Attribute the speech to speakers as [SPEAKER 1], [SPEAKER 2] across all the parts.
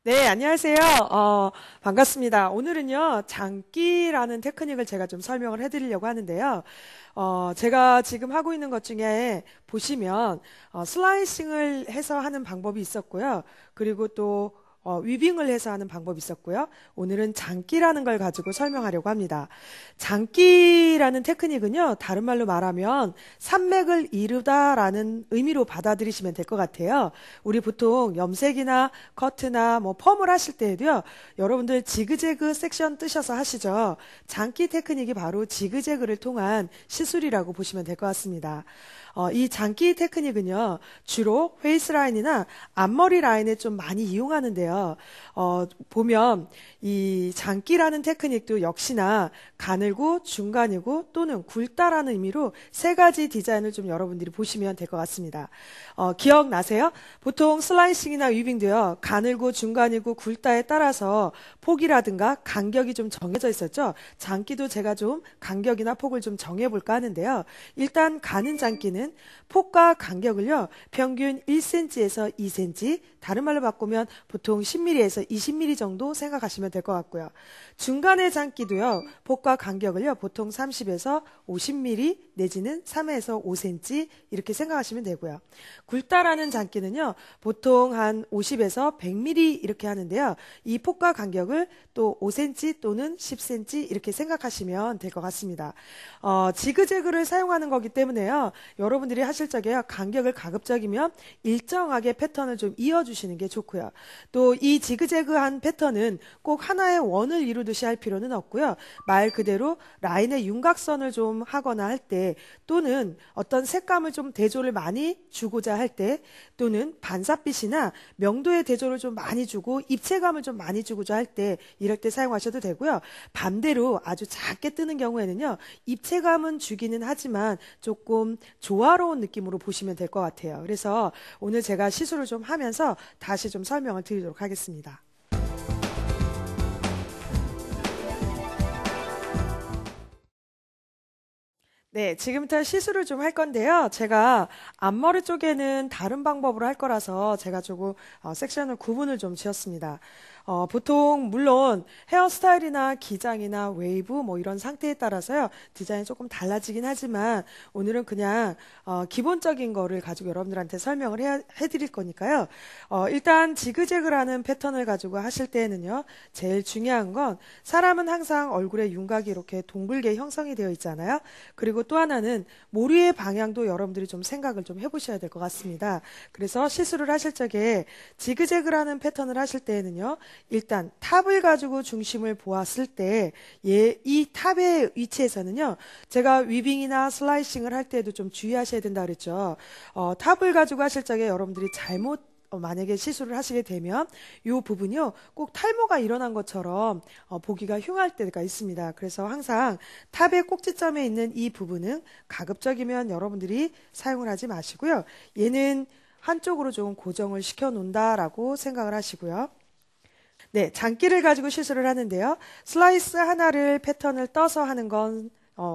[SPEAKER 1] 네, 안녕하세요. 반갑습니다. 오늘은요, 장기라는 테크닉을 제가 좀 설명을 해드리려고 하는데요. 제가 지금 하고 있는 것 중에 보시면, 슬라이싱을 해서 하는 방법이 있었고요. 그리고 또, 위빙을 해서 하는 방법이 있었고요. 오늘은 장기라는 걸 가지고 설명하려고 합니다. 장기라는 테크닉은요, 다른 말로 말하면 산맥을 이루다라는 의미로 받아들이시면 될 것 같아요. 우리 보통 염색이나 커트나 뭐 펌을 하실 때에도요, 여러분들 지그재그 섹션 뜨셔서 하시죠. 장기 테크닉이 바로 지그재그를 통한 시술이라고 보시면 될 것 같습니다. 이 장기 테크닉은요, 주로 페이스 라인이나 앞머리 라인에 좀 많이 이용하는데요. 보면 이 장기라는 테크닉도 역시나 가늘고 중간이고 또는 굵다라는 의미로 세 가지 디자인을 좀 여러분들이 보시면 될 것 같습니다. 기억나세요? 보통 슬라이싱이나 위빙도요, 가늘고 중간이고 굵다에 따라서 폭이라든가 간격이 좀 정해져 있었죠. 장기도 제가 좀 간격이나 폭을 좀 정해볼까 하는데요. 일단 가는 장기는 폭과 간격을요, 평균 1cm에서 2cm, 다른 말로 바꾸면 보통 10mm에서 20mm 정도 생각하시면 될 것 같고요. 중간의 장기도요, 폭과 간격을요, 보통 30에서 50mm 내지는 3에서 5cm 이렇게 생각하시면 되고요. 굵다라는 장기는요, 보통 한 50에서 100mm 이렇게 하는데요. 이 폭과 간격을 또 5cm 또는 10cm 이렇게 생각하시면 될 것 같습니다. 지그재그를 사용하는 거기 때문에요. 여러분들이 하실 적에요. 간격을 가급적이면 일정하게 패턴을 좀 이어주시는 게 좋고요. 또 이 지그재그한 패턴은 꼭 하나의 원을 이루듯이 할 필요는 없고요. 말 그대로 라인의 윤곽선을 좀 하거나 할 때 또는 어떤 색감을 좀 대조를 많이 주고자 할 때 또는 반사빛이나 명도의 대조를 좀 많이 주고 입체감을 좀 많이 주고자 할 때 이럴 때 사용하셔도 되고요. 반대로 아주 작게 뜨는 경우에는요. 입체감은 주기는 하지만 조금 조화로운 느낌으로 보시면 될 것 같아요. 그래서 오늘 제가 시술을 좀 하면서 다시 좀 설명을 드리도록 하겠습니다. 네, 지금부터 시술을 좀 할 건데요. 제가 앞머리 쪽에는 다른 방법으로 할 거라서 제가 조금 섹션을 구분을 좀 지었습니다. 보통 물론 헤어스타일이나 기장이나 웨이브 뭐 이런 상태에 따라서요. 디자인이 조금 달라지긴 하지만 오늘은 그냥 기본적인 거를 가지고 여러분들한테 설명을 해드릴 거니까요. 일단 지그재그라는 패턴을 가지고 하실 때에는요. 제일 중요한 건 사람은 항상 얼굴에 윤곽이 이렇게 동글게 형성이 되어 있잖아요. 그리고 또 하나는 머리의 방향도 여러분들이 좀 생각을 좀 해보셔야 될 것 같습니다. 그래서 시술을 하실 적에 지그재그라는 패턴을 하실 때에는요. 일단 탑을 가지고 중심을 보았을 때 이 탑의 위치에서는요. 제가 위빙이나 슬라이싱을 할 때도 좀 주의하셔야 된다 그랬죠. 탑을 가지고 하실 적에 여러분들이 잘못 만약에 시술을 하시게 되면 이 부분이요 꼭 탈모가 일어난 것처럼 보기가 흉할 때가 있습니다. 그래서 항상 탑의 꼭지점에 있는 이 부분은 가급적이면 여러분들이 사용을 하지 마시고요. 얘는 한쪽으로 좀 고정을 시켜 놓는다라고 생각을 하시고요. 네, 장기를 가지고 시술을 하는데요. 슬라이스 하나를 패턴을 떠서 하는 건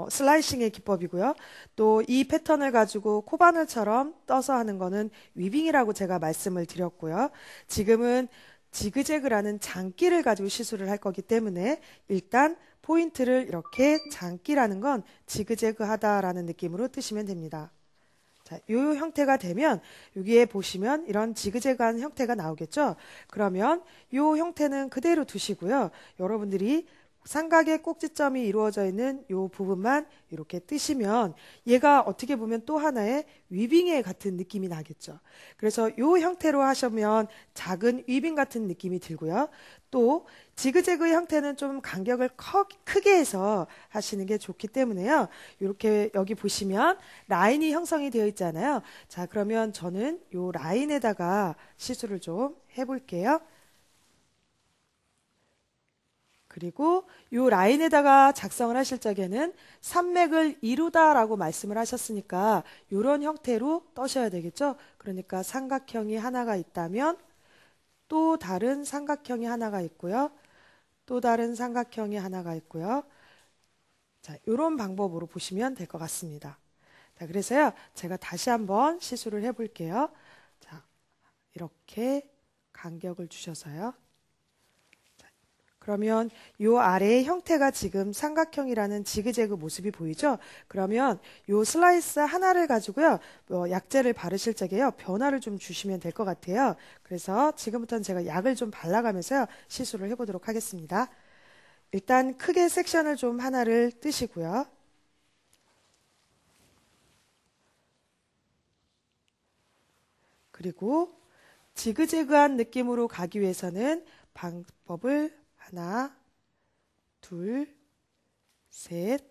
[SPEAKER 1] 슬라이싱의 기법이고요. 또 이 패턴을 가지고 코바늘처럼 떠서 하는 거는 위빙이라고 제가 말씀을 드렸고요. 지금은 지그재그라는 장기를 가지고 시술을 할 거기 때문에 일단 포인트를 이렇게 장기라는 건 지그재그하다라는 느낌으로 뜨시면 됩니다. 자, 이 형태가 되면 여기에 보시면 이런 지그재그한 형태가 나오겠죠? 그러면 이 형태는 그대로 두시고요. 여러분들이 삼각의 꼭지점이 이루어져 있는 이 부분만 이렇게 뜨시면 얘가 어떻게 보면 또 하나의 위빙에 같은 느낌이 나겠죠. 그래서 이 형태로 하시면 작은 위빙 같은 느낌이 들고요. 또 지그재그 형태는 좀 간격을 크게 해서 하시는 게 좋기 때문에요. 이렇게 여기 보시면 라인이 형성이 되어 있잖아요. 자, 그러면 저는 이 라인에다가 시술을 좀 해볼게요. 그리고 이 라인에다가 작성을 하실 적에는 산맥을 이루다라고 말씀을 하셨으니까 이런 형태로 떠셔야 되겠죠. 그러니까 삼각형이 하나가 있다면 또 다른 삼각형이 하나가 있고요. 또 다른 삼각형이 하나가 있고요. 자, 이런 방법으로 보시면 될 것 같습니다. 자, 그래서요. 제가 다시 한번 시술을 해볼게요. 자, 이렇게 간격을 주셔서요. 그러면 요 아래의 형태가 지금 삼각형이라는 지그재그 모습이 보이죠? 그러면 요 슬라이스 하나를 가지고요, 약재를 바르실 적에요, 변화를 좀 주시면 될 것 같아요. 그래서 지금부터는 제가 약을 좀 발라가면서요, 시술을 해보도록 하겠습니다. 일단 크게 섹션을 좀 하나를 뜨시고요. 그리고 지그재그한 느낌으로 가기 위해서는 방법을 하나, 둘, 셋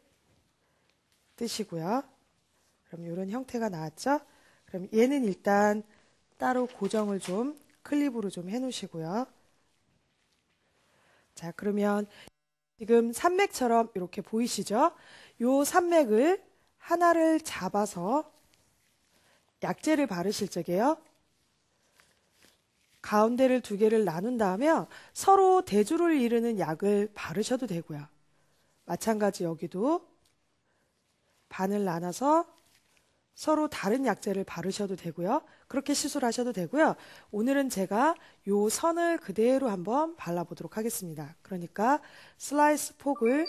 [SPEAKER 1] 뜨시고요. 그럼 이런 형태가 나왔죠? 그럼 얘는 일단 따로 고정을 좀 클립으로 좀 해놓으시고요. 자, 그러면 지금 산맥처럼 이렇게 보이시죠? 요 산맥을 하나를 잡아서 약재를 바르실 적에요, 가운데를 두 개를 나눈 다음에 서로 대조를 이루는 약을 바르셔도 되고요. 마찬가지 여기도 반을 나눠서 서로 다른 약재를 바르셔도 되고요. 그렇게 시술하셔도 되고요. 오늘은 제가 요 선을 그대로 한번 발라보도록 하겠습니다. 그러니까 슬라이스 폭을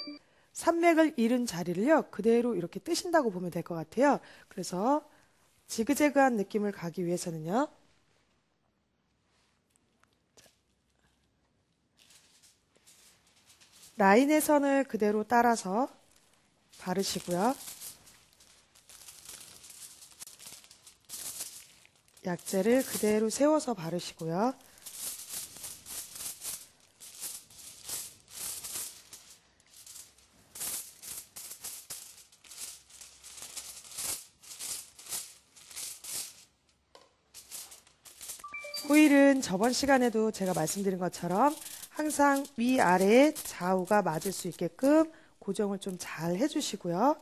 [SPEAKER 1] 산맥을 이룬 자리를요, 그대로 이렇게 뜨신다고 보면 될 것 같아요. 그래서 지그재그한 느낌을 가기 위해서는요, 라인의 선을 그대로 따라서 바르시고요. 약재를 그대로 세워서 바르시고요. 호일은 저번 시간에도 제가 말씀드린 것처럼 항상 위아래 좌우가 맞을 수 있게끔 고정을 좀 잘 해주시고요.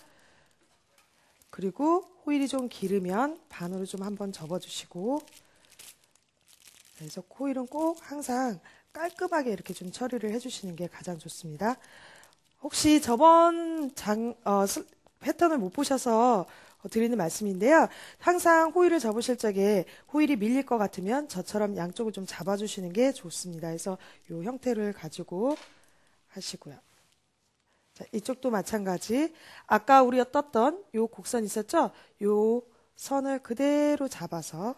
[SPEAKER 1] 그리고 호일이 좀 길으면 반으로 좀 한번 접어주시고, 그래서 호일은 꼭 항상 깔끔하게 이렇게 좀 처리를 해주시는 게 가장 좋습니다. 혹시 저번 패턴을 못 보셔서 드리는 말씀인데요. 항상 호일을 접으실 적에 호일이 밀릴 것 같으면 저처럼 양쪽을 좀 잡아주시는 게 좋습니다. 그래서 이 형태를 가지고 하시고요. 자, 이쪽도 마찬가지. 아까 우리가 떴던 요 곡선 있었죠? 요 선을 그대로 잡아서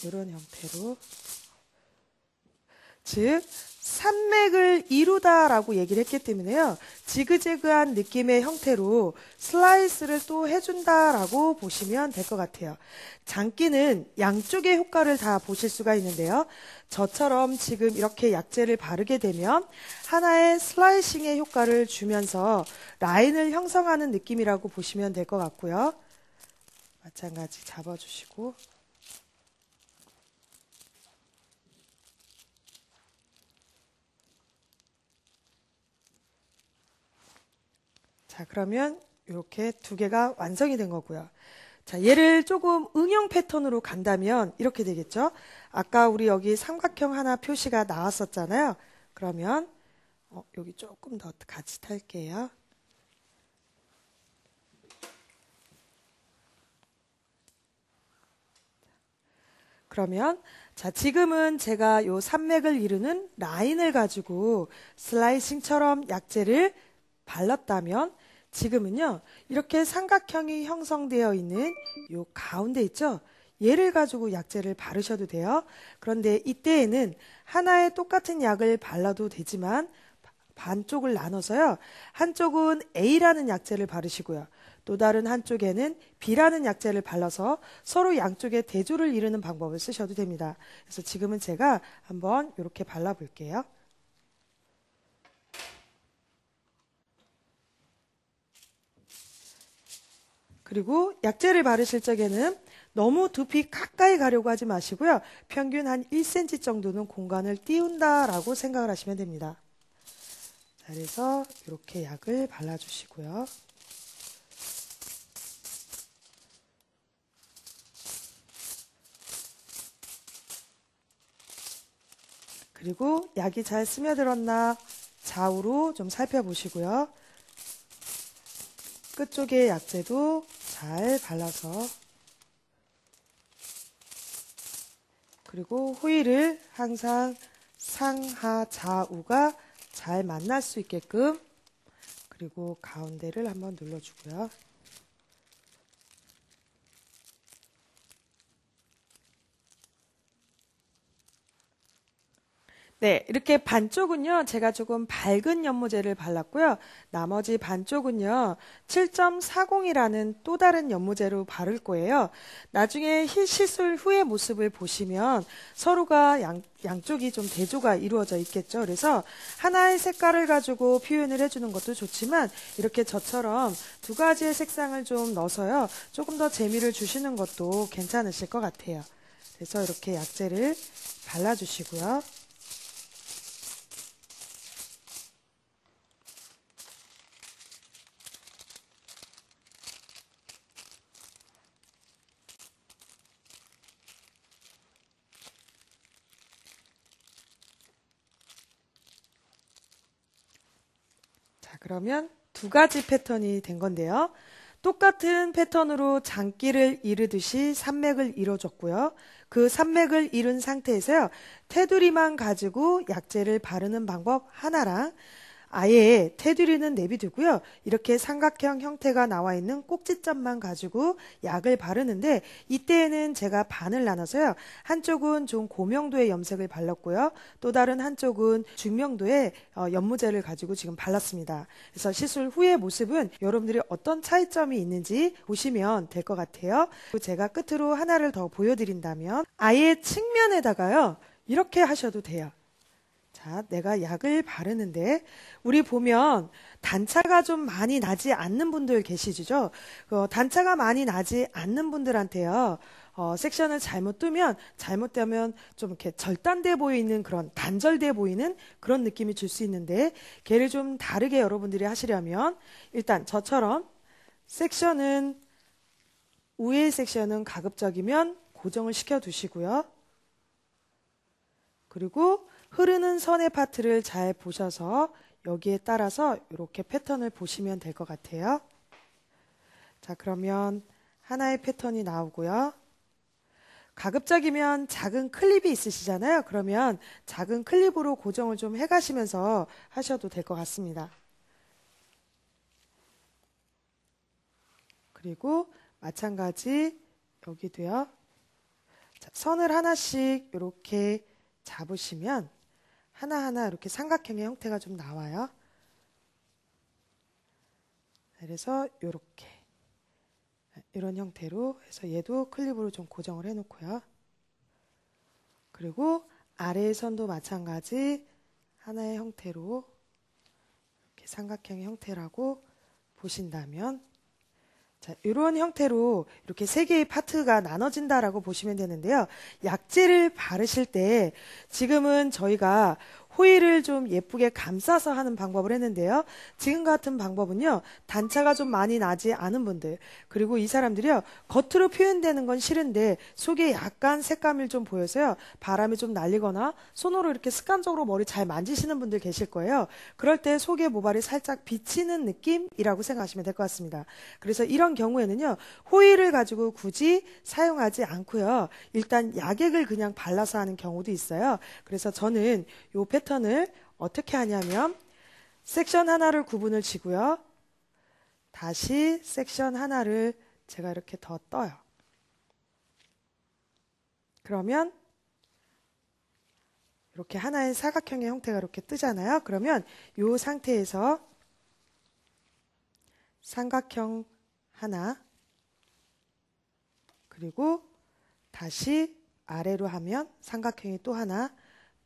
[SPEAKER 1] 이런 형태로, 즉 산맥을 이루다라고 얘기를 했기 때문에요, 지그재그한 느낌의 형태로 슬라이스를 또 해준다라고 보시면 될 것 같아요. 장기는 양쪽의 효과를 다 보실 수가 있는데요, 저처럼 지금 이렇게 약재를 바르게 되면 하나의 슬라이싱의 효과를 주면서 라인을 형성하는 느낌이라고 보시면 될 것 같고요. 마찬가지 잡아주시고, 자, 그러면 이렇게 두 개가 완성이 된 거고요. 자, 얘를 조금 응용 패턴으로 간다면 이렇게 되겠죠? 아까 우리 여기 삼각형 하나 표시가 나왔었잖아요. 그러면 여기 조금 더 같이 탈게요. 그러면 자, 지금은 제가 요 산맥을 이루는 라인을 가지고 슬라이싱처럼 약재를 발랐다면, 지금은요, 이렇게 삼각형이 형성되어 있는 요 가운데 있죠? 얘를 가지고 약재를 바르셔도 돼요. 그런데 이때에는 하나의 똑같은 약을 발라도 되지만 반쪽을 나눠서요, 한쪽은 A라는 약재를 바르시고요, 또 다른 한쪽에는 B라는 약재를 발라서 서로 양쪽에 대조를 이루는 방법을 쓰셔도 됩니다. 그래서 지금은 제가 한번 이렇게 발라볼게요. 그리고 약재를 바르실 적에는 너무 두피 가까이 가려고 하지 마시고요, 평균 한 1cm 정도는 공간을 띄운다라고 생각을 하시면 됩니다. 자, 그래서 이렇게 약을 발라주시고요. 그리고 약이 잘 스며들었나 좌우로 좀 살펴보시고요. 끝쪽에 약재도 잘 발라서, 그리고 호일을 항상 상하 좌우가 잘 만날 수 있게끔, 그리고 가운데를 한번 눌러주고요. 네, 이렇게 반쪽은요, 제가 조금 밝은 연모제를 발랐고요. 나머지 반쪽은요, 7.40이라는 또 다른 연모제로 바를 거예요. 나중에 시술 후의 모습을 보시면 서로가 양쪽이 좀 대조가 이루어져 있겠죠. 그래서 하나의 색깔을 가지고 표현을 해주는 것도 좋지만, 이렇게 저처럼 두 가지의 색상을 좀 넣어서요, 조금 더 재미를 주시는 것도 괜찮으실 것 같아요. 그래서 이렇게 약재를 발라주시고요. 자, 그러면 두 가지 패턴이 된 건데요. 똑같은 패턴으로 장기를 이르듯이 산맥을 이뤄줬고요. 그 산맥을 이룬 상태에서요. 테두리만 가지고 약재를 바르는 방법 하나랑 아예 테두리는 내비두고요. 이렇게 삼각형 형태가 나와 있는 꼭지점만 가지고 약을 바르는데 이때에는 제가 반을 나눠서요. 한쪽은 좀 고명도의 염색을 발랐고요. 또 다른 한쪽은 중명도의 연모제를 가지고 지금 발랐습니다. 그래서 시술 후의 모습은 여러분들이 어떤 차이점이 있는지 보시면 될 것 같아요. 그리고 제가 끝으로 하나를 더 보여드린다면 아예 측면에다가요. 이렇게 하셔도 돼요. 자, 내가 약을 바르는데 우리 보면 단차가 좀 많이 나지 않는 분들 계시죠? 단차가 많이 나지 않는 분들한테요. 섹션을 잘못 뜨면 잘못되면 좀 이렇게 절단돼 보이는 그런 단절돼 보이는 그런 느낌이 줄 수 있는데 걔를 좀 다르게 여러분들이 하시려면 일단 저처럼 섹션은 위의 섹션은 가급적이면 고정을 시켜 두시고요. 그리고 흐르는 선의 파트를 잘 보셔서 여기에 따라서 이렇게 패턴을 보시면 될 것 같아요. 자, 그러면 하나의 패턴이 나오고요. 가급적이면 작은 클립이 있으시잖아요. 그러면 작은 클립으로 고정을 좀 해가시면서 하셔도 될 것 같습니다. 그리고 마찬가지 여기도요. 자, 선을 하나씩 이렇게 잡으시면 하나하나 이렇게 삼각형의 형태가 좀 나와요. 그래서 이렇게 이런 형태로 해서 얘도 클립으로 좀 고정을 해 놓고요. 그리고 아래의 선도 마찬가지 하나의 형태로 이렇게 삼각형의 형태라고 보신다면 자, 이런 형태로 이렇게 세 개의 파트가 나눠진다라고 보시면 되는데요. 약재를 바르실 때 지금은 저희가 호일을 좀 예쁘게 감싸서 하는 방법을 했는데요. 지금 같은 방법은요. 단차가 좀 많이 나지 않은 분들 그리고 이 사람들이요. 겉으로 표현되는 건 싫은데 속에 약간 색감을 좀 보여서요. 바람이 좀 날리거나 손으로 이렇게 습관적으로 머리 잘 만지시는 분들 계실 거예요. 그럴 때 속에 모발이 살짝 비치는 느낌이라고 생각하시면 될 것 같습니다. 그래서 이런 경우에는요. 호일을 가지고 굳이 사용하지 않고요. 일단 약액을 그냥 발라서 하는 경우도 있어요. 그래서 저는 요 패턴을 어떻게 하냐면 섹션 하나를 구분을 지고요. 다시 섹션 하나를 제가 이렇게 더 떠요. 그러면 이렇게 하나의 사각형의 형태가 이렇게 뜨잖아요. 그러면 이 상태에서 삼각형 하나 그리고 다시 아래로 하면 삼각형이 또 하나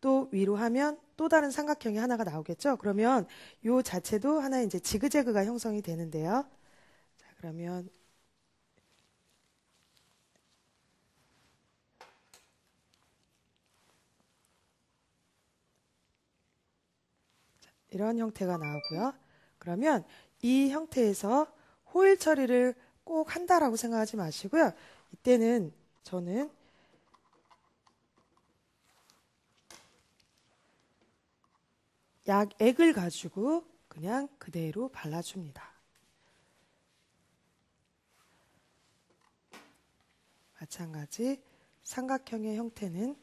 [SPEAKER 1] 또 위로 하면 또 다른 삼각형이 하나가 나오겠죠. 그러면 요 자체도 하나의 이제 지그재그가 형성이 되는데요. 자, 그러면 이런 형태가 나오고요. 그러면 이 형태에서 호일 처리를 꼭 한다라고 생각하지 마시고요. 이때는 저는 약액을 가지고 그냥 그대로 발라줍니다. 마찬가지 삼각형의 형태는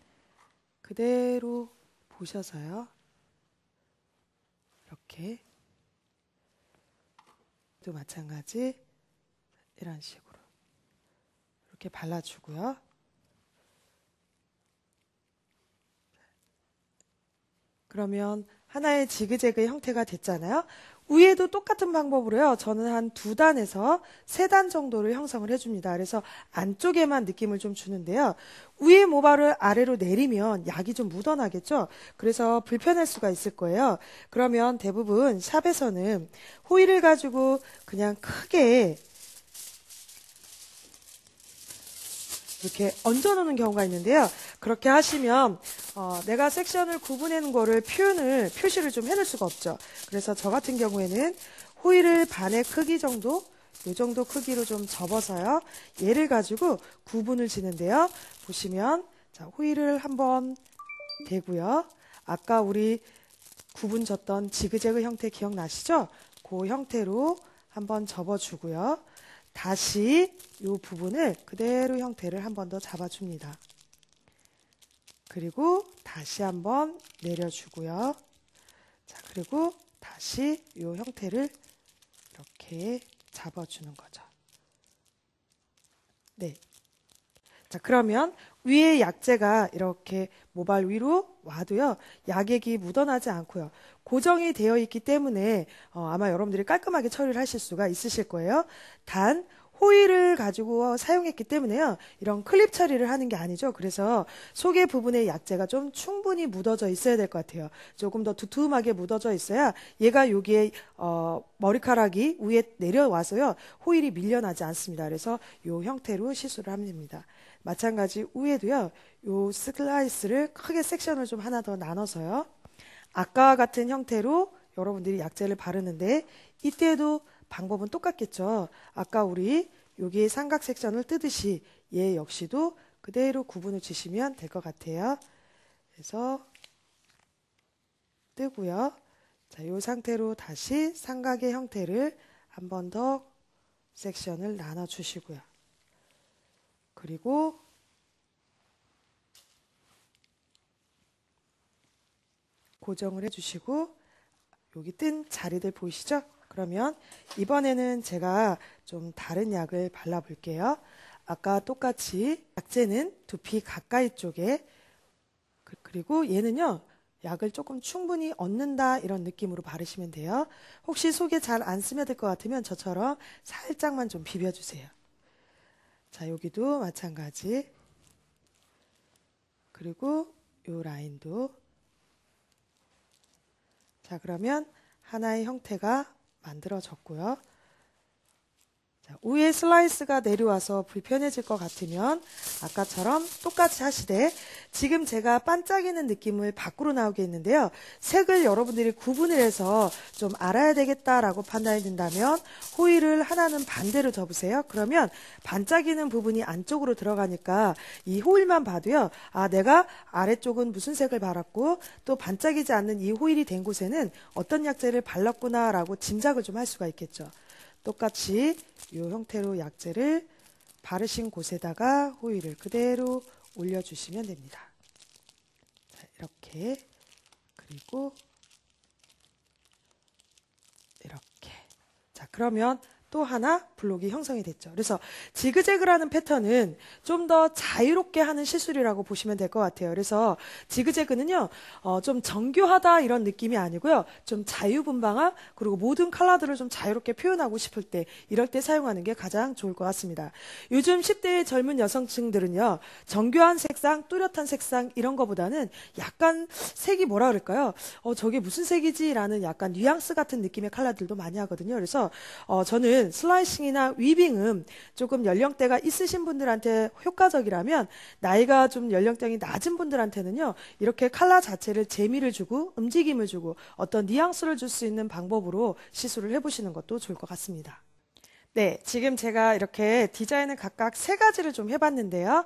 [SPEAKER 1] 그대로 보셔서요. 이렇게 또 마찬가지 이런 식으로 이렇게 발라주고요. 그러면 하나의 지그재그의 형태가 됐잖아요. 위에도 똑같은 방법으로요. 저는 한 2단에서 3단 정도를 형성을 해줍니다. 그래서 안쪽에만 느낌을 좀 주는데요. 위에 모발을 아래로 내리면 약이 좀 묻어나겠죠. 그래서 불편할 수가 있을 거예요. 그러면 대부분 샵에서는 호일을 가지고 그냥 크게 이렇게 얹어놓는 경우가 있는데요. 그렇게 하시면 내가 섹션을 구분하는 거를 표시를 좀 해놓을 수가 없죠. 그래서 저 같은 경우에는 호일을 반의 크기 정도, 이 정도 크기로 좀 접어서요. 얘를 가지고 구분을 지는데요. 보시면 자, 호일을 한번 대고요. 아까 우리 구분 졌던 지그재그 형태 기억나시죠? 그 형태로 한번 접어주고요. 다시 이 부분을 그대로 형태를 한 번 더 잡아줍니다. 그리고 다시 한번 내려주고요. 자, 그리고 다시 이 형태를 이렇게 잡아주는 거죠. 네. 자, 그러면 위에 약재가 이렇게 모발 위로 와도요, 약액이 묻어나지 않고요. 고정이 되어 있기 때문에 아마 여러분들이 깔끔하게 처리를 하실 수가 있으실 거예요. 단 호일을 가지고 사용했기 때문에요. 이런 클립 처리를 하는 게 아니죠. 그래서 속의 부분에 약재가 좀 충분히 묻어져 있어야 될 것 같아요. 조금 더 두툼하게 묻어져 있어야 얘가 여기에 머리카락이 위에 내려와서요. 호일이 밀려나지 않습니다. 그래서 이 형태로 시술을 하면 됩니다. 마찬가지 위에도요. 요 슬라이스를 크게 섹션을 좀 하나 더 나눠서요. 아까와 같은 형태로 여러분들이 약재를 바르는데 이때도 방법은 똑같겠죠. 아까 우리 여기 삼각 섹션을 뜨듯이 얘 역시도 그대로 구분을 주시면 될 것 같아요. 그래서 뜨고요. 자, 이 상태로 다시 삼각의 형태를 한 번 더 섹션을 나눠 주시고요. 그리고 고정을 해주시고 여기 뜬 자리들 보이시죠? 그러면 이번에는 제가 좀 다른 약을 발라볼게요. 아까 똑같이 약재는 두피 가까이 쪽에 그리고 얘는요. 약을 조금 충분히 얻는다 이런 느낌으로 바르시면 돼요. 혹시 속에 잘 안 스며들 것 같으면 저처럼 살짝만 좀 비벼주세요. 자, 여기도 마찬가지. 그리고 요 라인도. 자, 그러면 하나의 형태가 만들어졌고요. 자, 위에 슬라이스가 내려와서 불편해질 것 같으면 아까처럼 똑같이 하시되 지금 제가 반짝이는 느낌을 밖으로 나오게 했는데요. 색을 여러분들이 구분을 해서 좀 알아야 되겠다라고 판단이 든다면 호일을 하나는 반대로 접으세요. 그러면 반짝이는 부분이 안쪽으로 들어가니까 이 호일만 봐도요. 아, 내가 아래쪽은 무슨 색을 발랐고 또 반짝이지 않는 이 호일이 된 곳에는 어떤 약재를 발랐구나라고 짐작을 좀 할 수가 있겠죠. 똑같이 이 형태로 약재를 바르신 곳에다가 호일을 그대로 올려주시면 됩니다. 자, 이렇게 그리고 이렇게. 자, 그러면 또 하나 블록이 형성이 됐죠. 그래서 지그재그라는 패턴은 좀 더 자유롭게 하는 시술이라고 보시면 될 것 같아요. 그래서 지그재그는요, 좀 정교하다 이런 느낌이 아니고요. 좀 자유분방함, 그리고 모든 컬러들을 좀 자유롭게 표현하고 싶을 때, 이럴 때 사용하는 게 가장 좋을 것 같습니다. 요즘 10대의 젊은 여성층들은요, 정교한 색상, 뚜렷한 색상 이런 거보다는 약간 색이 뭐라 그럴까요? 저게 무슨 색이지? 라는 약간 뉘앙스 같은 느낌의 컬러들도 많이 하거든요. 그래서 저는 슬라이싱이나 위빙은 조금 연령대가 있으신 분들한테 효과적이라면 나이가 좀 연령대가 낮은 분들한테는요. 이렇게 컬러 자체를 재미를 주고 움직임을 주고 어떤 뉘앙스를 줄 수 있는 방법으로 시술을 해보시는 것도 좋을 것 같습니다. 네, 지금 제가 이렇게 디자인을 각각 3가지를 좀 해봤는데요.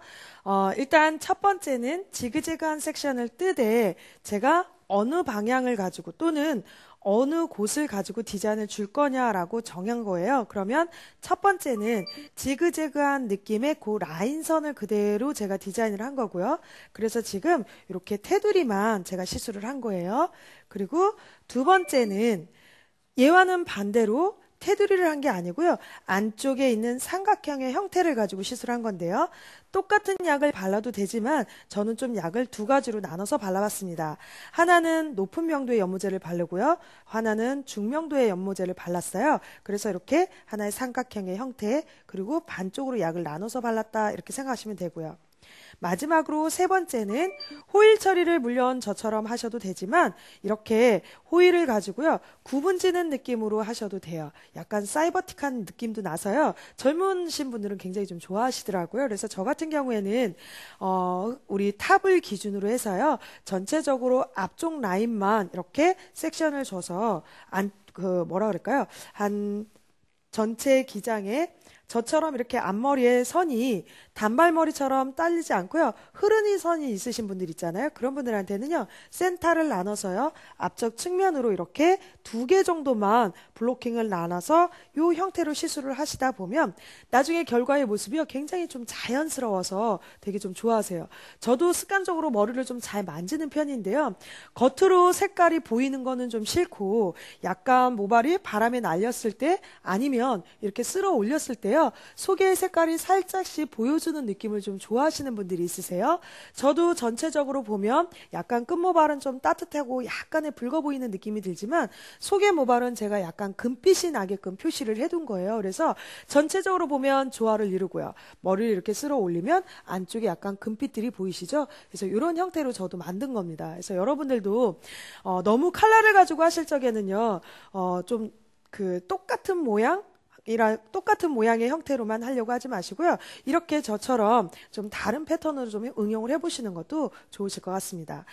[SPEAKER 1] 일단 첫 번째는 지그재그한 섹션을 뜨되 제가 어느 방향을 가지고 또는 어느 곳을 가지고 디자인을 줄 거냐라고 정한 거예요. 그러면 첫 번째는 지그재그한 느낌의 그 라인선을 그대로 제가 디자인을 한 거고요. 그래서 지금 이렇게 테두리만 제가 시술을 한 거예요. 그리고 두 번째는 얘와는 반대로 테두리를 한 게 아니고요. 안쪽에 있는 삼각형의 형태를 가지고 시술한 건데요. 똑같은 약을 발라도 되지만 저는 좀 약을 두 가지로 나눠서 발라봤습니다. 하나는 높은 명도의 연모제를 바르고요. 하나는 중명도의 연모제를 발랐어요. 그래서 이렇게 하나의 삼각형의 형태 그리고 반쪽으로 약을 나눠서 발랐다 이렇게 생각하시면 되고요. 마지막으로 세 번째는 호일 처리를 물론 저처럼 하셔도 되지만 이렇게 호일을 가지고요. 구분지는 느낌으로 하셔도 돼요. 약간 사이버틱한 느낌도 나서요. 젊으신 분들은 굉장히 좀 좋아하시더라고요. 그래서 저 같은 경우에는 우리 탑을 기준으로 해서요. 전체적으로 앞쪽 라인만 이렇게 섹션을 줘서 뭐라 그럴까요? 한 전체 기장에 저처럼 이렇게 앞머리에 선이 단발머리처럼 딸리지 않고요. 흐르는 선이 있으신 분들 있잖아요. 그런 분들한테는요. 센터를 나눠서요. 앞쪽 측면으로 이렇게 두 개 정도만 블로킹을 나눠서 이 형태로 시술을 하시다 보면 나중에 결과의 모습이요. 굉장히 좀 자연스러워서 되게 좀 좋아하세요. 저도 습관적으로 머리를 좀 잘 만지는 편인데요. 겉으로 색깔이 보이는 거는 좀 싫고 약간 모발이 바람에 날렸을 때 아니면 이렇게 쓸어 올렸을 때요. 속의 색깔이 살짝씩 보여주는 느낌을 좀 좋아하시는 분들이 있으세요. 저도 전체적으로 보면 약간 끝모발은 좀 따뜻하고 약간의 붉어 보이는 느낌이 들지만 속의 모발은 제가 약간 금빛이 나게끔 표시를 해둔 거예요. 그래서 전체적으로 보면 조화를 이루고요. 머리를 이렇게 쓸어 올리면 안쪽에 약간 금빛들이 보이시죠? 그래서 이런 형태로 저도 만든 겁니다. 그래서 여러분들도 너무 컬러를 가지고 하실 적에는요. 좀 똑같은 똑같은 모양의 형태로만 하려고 하지 마시고요. 이렇게 저처럼 좀 다른 패턴으로 좀 응용을 해보시는 것도 좋으실 것 같습니다.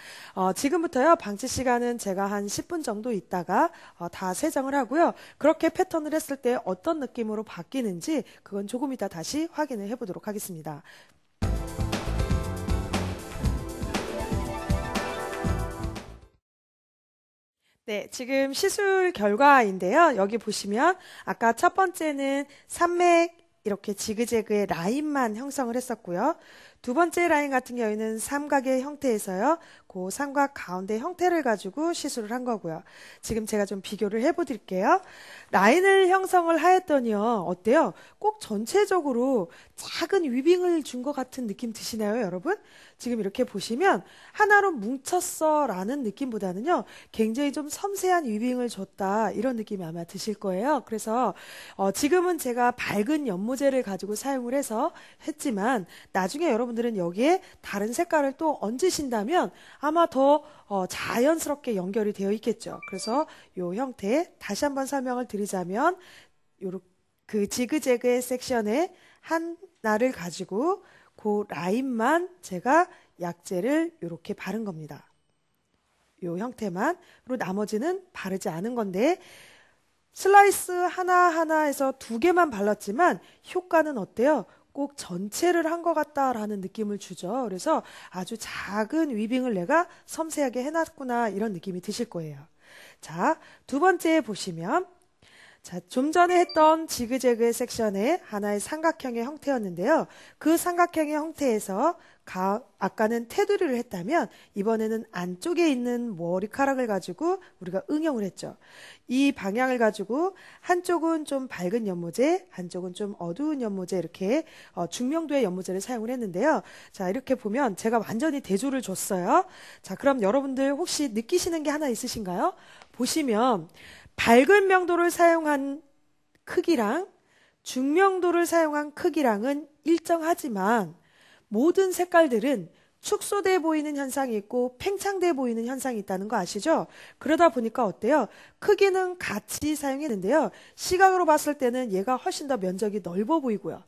[SPEAKER 1] 지금부터요. 방치 시간은 제가 한 10분 정도 있다가 다 세정을 하고요. 그렇게 패턴을 했을 때 어떤 느낌으로 바뀌는지 그건 조금 이따 다시 확인을 해보도록 하겠습니다. 네, 지금 시술 결과인데요. 여기 보시면 아까 첫 번째는 산맥 이렇게 지그재그의 라인만 형성을 했었고요. 두 번째 라인 같은 경우에는 삼각의 형태에서요. 그 삼각 가운데 형태를 가지고 시술을 한 거고요. 지금 제가 좀 비교를 해보드릴게요. 라인을 형성을 하였더니요. 어때요? 꼭 전체적으로 작은 위빙을 준 것 같은 느낌 드시나요, 여러분? 지금 이렇게 보시면 하나로 뭉쳤어 라는 느낌보다는요. 굉장히 좀 섬세한 위빙을 줬다 이런 느낌이 아마 드실 거예요. 그래서 지금은 제가 밝은 연모제를 가지고 사용을 해서 했지만 나중에 여러분들은 여기에 다른 색깔을 또 얹으신다면 아마 더 자연스럽게 연결이 되어 있겠죠. 그래서 이 형태 다시 한번 설명을 드리자면 그 지그재그의 섹션에 하나를 가지고 그 라인만 제가 약재를 이렇게 바른 겁니다. 이 형태만. 그리고 나머지는 바르지 않은 건데 슬라이스 하나하나에서 두 개만 발랐지만 효과는 어때요? 꼭 전체를 한 것 같다라는 느낌을 주죠. 그래서 아주 작은 위빙을 내가 섬세하게 해놨구나 이런 느낌이 드실 거예요. 자, 두 번째 보시면 자, 좀 전에 했던 지그재그의 섹션의 하나의 삼각형의 형태였는데요. 그 삼각형의 형태에서 아까는 테두리를 했다면 이번에는 안쪽에 있는 머리카락을 가지고 우리가 응용을 했죠. 이 방향을 가지고 한쪽은 좀 밝은 연모제, 한쪽은 좀 어두운 연모제 이렇게 중명도의 연모제를 사용을 했는데요. 자, 이렇게 보면 제가 완전히 대조를 줬어요. 자, 그럼 여러분들 혹시 느끼시는 게 하나 있으신가요? 보시면 밝은 명도를 사용한 크기랑 중명도를 사용한 크기랑은 일정하지만 모든 색깔들은 축소돼 보이는 현상이 있고 팽창돼 보이는 현상이 있다는 거 아시죠? 그러다 보니까 어때요? 크기는 같이 사용했는데요. 시각으로 봤을 때는 얘가 훨씬 더 면적이 넓어 보이고요.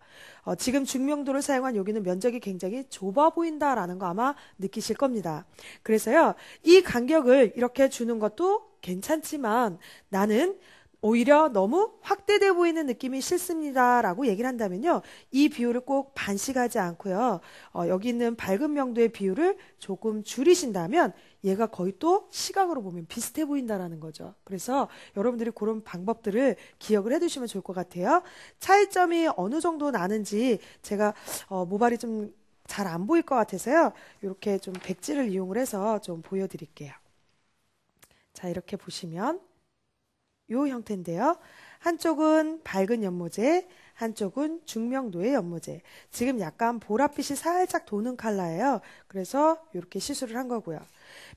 [SPEAKER 1] 지금 중명도를 사용한 여기는 면적이 굉장히 좁아 보인다라는 거 아마 느끼실 겁니다. 그래서요. 이 간격을 이렇게 주는 것도 괜찮지만 나는 오히려 너무 확대돼 보이는 느낌이 싫습니다라고 얘기를 한다면요. 이 비율을 꼭 반씩하지 않고요. 여기 있는 밝은 명도의 비율을 조금 줄이신다면 얘가 거의 또 시각으로 보면 비슷해 보인다라는 거죠. 그래서 여러분들이 그런 방법들을 기억을 해두시면 좋을 것 같아요. 차이점이 어느 정도 나는지 제가 모발이 좀 잘 안 보일 것 같아서요. 이렇게 좀 백지를 이용을 해서 좀 보여드릴게요. 자, 이렇게 보시면 이 형태인데요. 한쪽은 밝은 연모제, 한쪽은 중명도의 연모제. 지금 약간 보랏빛이 살짝 도는 컬러예요. 그래서 이렇게 시술을 한 거고요.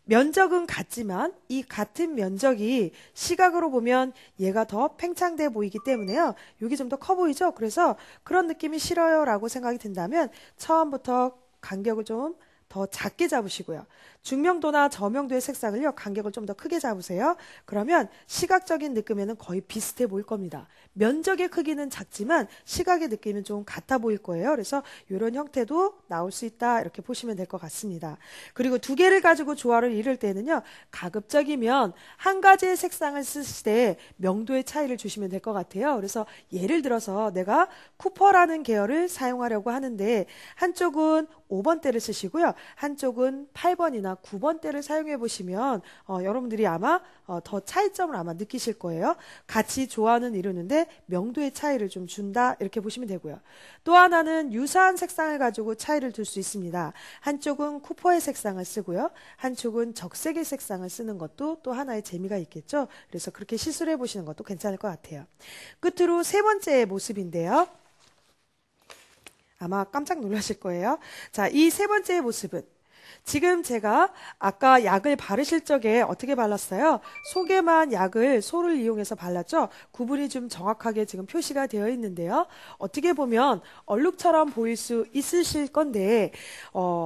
[SPEAKER 1] 면적은 같지만 이 같은 면적이 시각으로 보면 얘가 더 팽창돼 보이기 때문에요. 여기 좀 더 커 보이죠? 그래서 그런 느낌이 싫어요 라고 생각이 든다면 처음부터 간격을 좀 더 작게 잡으시고요. 중명도나 저명도의 색상을요, 간격을 좀 더 크게 잡으세요. 그러면 시각적인 느낌에는 거의 비슷해 보일 겁니다. 면적의 크기는 작지만 시각의 느낌은 좀 같아 보일 거예요. 그래서 이런 형태도 나올 수 있다 이렇게 보시면 될 것 같습니다. 그리고 두 개를 가지고 조화를 이룰 때는요, 가급적이면 한 가지의 색상을 쓰실 때 명도의 차이를 주시면 될 것 같아요. 그래서 예를 들어서 내가 쿠퍼라는 계열을 사용하려고 하는데 한쪽은 5번대를 쓰시고요. 한쪽은 8번이나 9번대를 사용해 보시면 여러분들이 아마 더 차이점을 아마 느끼실 거예요. 같이 조화는 이루는데 명도의 차이를 좀 준다 이렇게 보시면 되고요. 또 하나는 유사한 색상을 가지고 차이를 둘 수 있습니다. 한쪽은 쿠퍼의 색상을 쓰고요. 한쪽은 적색의 색상을 쓰는 것도 또 하나의 재미가 있겠죠. 그래서 그렇게 시술해 보시는 것도 괜찮을 것 같아요. 끝으로 세 번째 모습인데요. 아마 깜짝 놀라실 거예요. 자, 이 세 번째 모습은 지금 제가 아까 약을 바르실 적에 어떻게 발랐어요? 속에만 약을 소를 이용해서 발랐죠? 구분이 좀 정확하게 지금 표시가 되어 있는데요. 어떻게 보면 얼룩처럼 보일 수 있으실 건데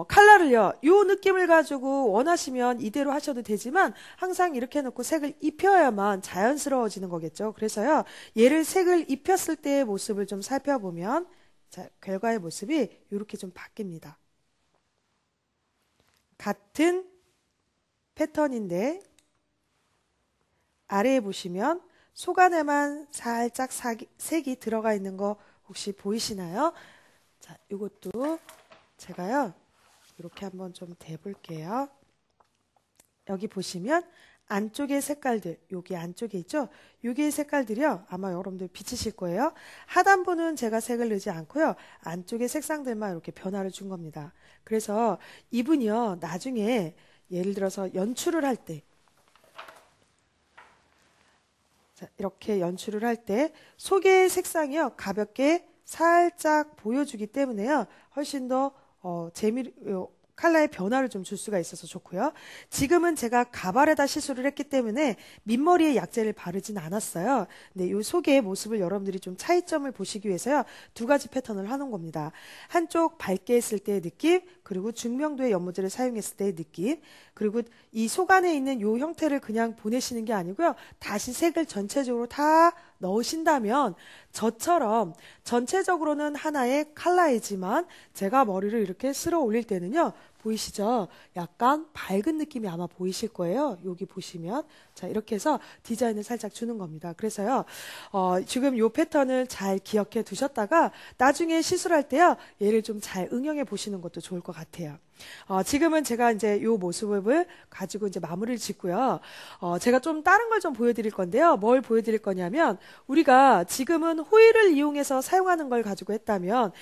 [SPEAKER 1] 컬러를요. 이 느낌을 가지고 원하시면 이대로 하셔도 되지만 항상 이렇게 해놓고 색을 입혀야만 자연스러워지는 거겠죠. 그래서요. 얘를 색을 입혔을 때의 모습을 좀 살펴보면 자, 결과의 모습이 이렇게 좀 바뀝니다. 같은 패턴인데 아래에 보시면 속 안에만 살짝 색이 들어가 있는 거 혹시 보이시나요? 자, 이것도 제가요 이렇게 한번 좀 대볼게요. 여기 보시면 안쪽의 색깔들, 여기 안쪽에 있죠? 여기의 색깔들이요. 아마 여러분들 비치실 거예요. 하단부는 제가 색을 넣지 않고요. 안쪽의 색상들만 이렇게 변화를 준 겁니다. 그래서 이분이요. 나중에 예를 들어서 연출을 할 때, 자, 이렇게 연출을 할 때 속의 색상이요. 가볍게 살짝 보여주기 때문에요. 훨씬 더 컬러의 변화를 좀 줄 수가 있어서 좋고요. 지금은 제가 가발에다 시술을 했기 때문에 밑머리에 약재를 바르진 않았어요. 근데 이 속의 모습을 여러분들이 좀 차이점을 보시기 위해서요. 두 가지 패턴을 하는 겁니다. 한쪽 밝게 했을 때의 느낌, 그리고 중명도의 연모제를 사용했을 때의 느낌, 그리고 이 속 안에 있는 이 형태를 그냥 보내시는 게 아니고요. 다시 색을 전체적으로 다 넣으신다면 저처럼 전체적으로는 하나의 컬러이지만 제가 머리를 이렇게 쓸어 올릴 때는요. 보이시죠? 약간 밝은 느낌이 아마 보이실 거예요. 여기 보시면. 자, 이렇게 해서 디자인을 살짝 주는 겁니다. 그래서요, 지금 이 패턴을 잘 기억해 두셨다가 나중에 시술할 때요, 얘를 좀 잘 응용해 보시는 것도 좋을 것 같아요. 지금은 제가 이제 이 모습을 가지고 이제 마무리를 짓고요. 제가 좀 다른 걸 좀 보여드릴 건데요. 뭘 보여드릴 거냐면, 우리가 지금은 호일을 이용해서 사용하는 걸 가지고 했다면,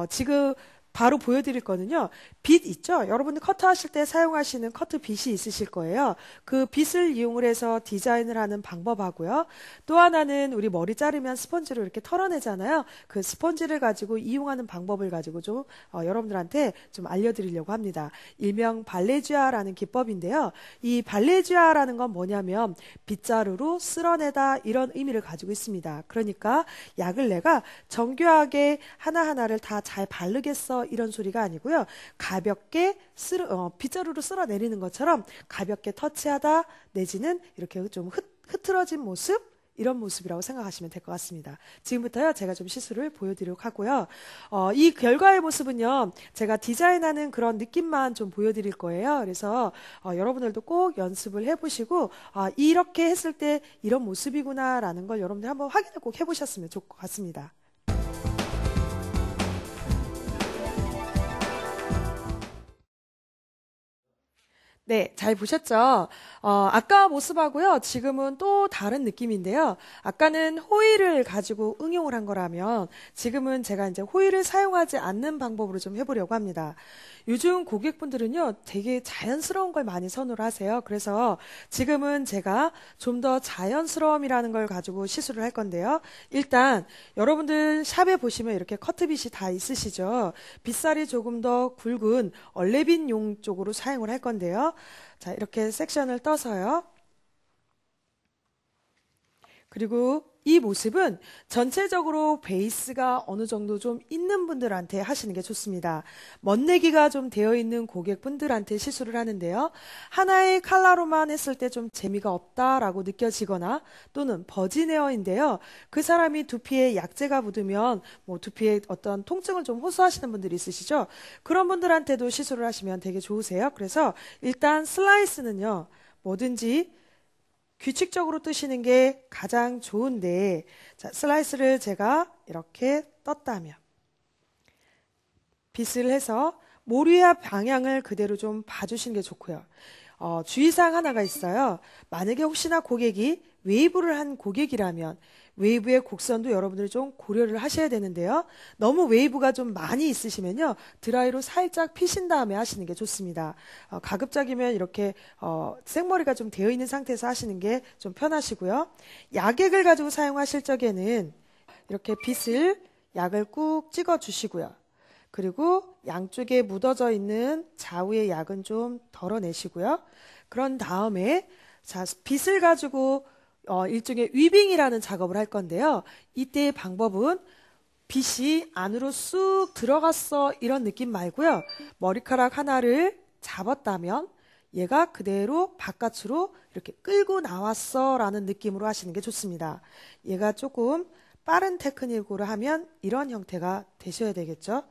[SPEAKER 1] 지금 바로 보여드릴 거는요. 빗 있죠? 여러분들 커트하실 때 사용하시는 커트 빗이 있으실 거예요. 그 빗을 이용을 해서 디자인을 하는 방법하고요. 또 하나는 우리 머리 자르면 스펀지로 이렇게 털어내잖아요. 그 스펀지를 가지고 이용하는 방법을 가지고 좀 여러분들한테 좀 알려드리려고 합니다. 일명 발레주아라는 기법인데요. 이 발레주아라는 건 뭐냐면 빗자루로 쓸어내다 이런 의미를 가지고 있습니다. 그러니까 약을 내가 정교하게 하나하나를 다 잘 바르겠어 이런 소리가 아니고요. 가볍게 빗자루로 쓸어내리는 것처럼 가볍게 터치하다 내지는 이렇게 좀 흐트러진 모습 이런 모습이라고 생각하시면 될 것 같습니다. 지금부터요, 제가 좀 시술을 보여드리도록 하고요. 이 결과의 모습은요, 제가 디자인하는 그런 느낌만 좀 보여드릴 거예요. 그래서 여러분들도 꼭 연습을 해보시고 이렇게 했을 때 이런 모습이구나 라는 걸 여러분들 한번 확인을 꼭 해보셨으면 좋을 것 같습니다. 네, 잘 보셨죠? 아까 모습하고요, 지금은 또 다른 느낌인데요. 아까는 호일을 가지고 응용을 한 거라면, 지금은 제가 이제 호일을 사용하지 않는 방법으로 좀 해보려고 합니다. 요즘 고객분들은요, 되게 자연스러운 걸 많이 선호를 하세요. 그래서 지금은 제가 좀 더 자연스러움이라는 걸 가지고 시술을 할 건데요. 일단, 여러분들 샵에 보시면 이렇게 커트빗이 다 있으시죠? 빗살이 조금 더 굵은 얼레빈용 쪽으로 사용을 할 건데요. 자, 이렇게 섹션을 떠서요. 그리고 이 모습은 전체적으로 베이스가 어느 정도 좀 있는 분들한테 하시는 게 좋습니다. 멋내기가 좀 되어 있는 고객분들한테 시술을 하는데요. 하나의 컬러로만 했을 때 좀 재미가 없다라고 느껴지거나 또는 버진헤어인데요. 그 사람이 두피에 약재가 묻으면 뭐 두피에 어떤 통증을 좀 호소하시는 분들이 있으시죠? 그런 분들한테도 시술을 하시면 되게 좋으세요. 그래서 일단 슬라이스는요. 뭐든지 규칙적으로 뜨시는 게 가장 좋은데, 자, 슬라이스를 제가 이렇게 떴다면 빗을 해서 모리아 방향을 그대로 좀 봐주시는 게 좋고요. 주의사항 하나가 있어요. 만약에 혹시나 고객이 웨이브를 한 고객이라면 웨이브의 곡선도 여러분들이 좀 고려를 하셔야 되는데요. 너무 웨이브가 좀 많이 있으시면요. 드라이로 살짝 피신 다음에 하시는 게 좋습니다. 가급적이면 이렇게 생머리가 좀 되어 있는 상태에서 하시는 게 좀 편하시고요. 약액을 가지고 사용하실 적에는 이렇게 빗을 약을 꾹 찍어 주시고요. 그리고 양쪽에 묻어져 있는 좌우의 약은 좀 덜어내시고요. 그런 다음에 자, 빗을 가지고 일종의 위빙이라는 작업을 할 건데요. 이때의 방법은 빗이 안으로 쑥 들어갔어 이런 느낌 말고요. 머리카락 하나를 잡았다면 얘가 그대로 바깥으로 이렇게 끌고 나왔어 라는 느낌으로 하시는 게 좋습니다. 얘가 조금 빠른 테크닉으로 하면 이런 형태가 되셔야 되겠죠.